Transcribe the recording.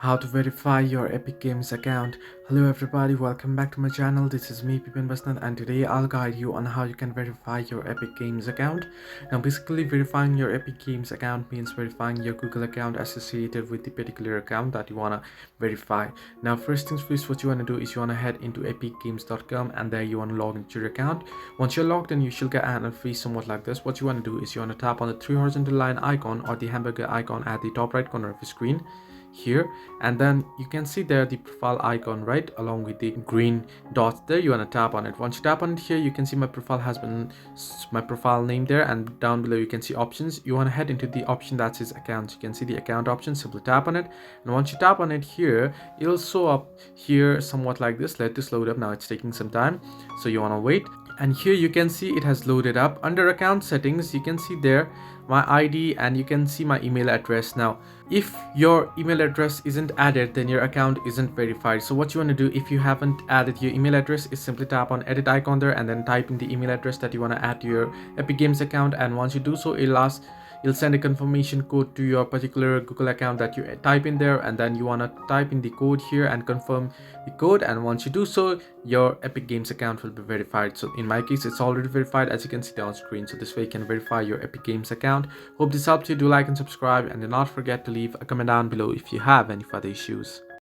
How to verify your Epic Games account. Hello everybody, welcome back to my channel. This is me Pipin Basnat, and today I'll guide you on how you can verify your Epic Games account. Now basically verifying your Epic Games account means verifying your Google account associated with the particular account that you want to verify. Now first things first, what you want to do is you want to head into epicgames.com, and there you want to log into your account. Once you're logged in, you should get an interface somewhat like this. What you want to do is you want to tap on the three horizontal line icon or the hamburger icon at the top right corner of the screen here, and then you can see there the profile icon right along with the green dots there. You want to tap on it. Once you tap on it here, you can see my profile name there, and down below you can see options. You want to head into the option that says accounts. You can see the account option. Simply tap on it, and once you tap on it here, it'll show up here somewhat like this. Let this load up. Now it's taking some time, so you want to wait. And here you can see it has loaded up. Under account settings, you can see there my ID, and you can see my email address. Now if your email address isn't added, then your account isn't verified. So what you want to do, if you haven't added your email address, is simply tap on edit icon there and then type in the email address that you want to add to your Epic Games account. And once you do so, it'll send a confirmation code to your particular Google account that you type in there, and then you want to type in the code here and confirm the code. And once you do so, your Epic Games account will be verified. So in my case, it's already verified, as you can see there on screen. So this way you can verify your Epic Games account. Hope this helped you. Do like and subscribe, and do not forget to leave a comment down below if you have any further issues.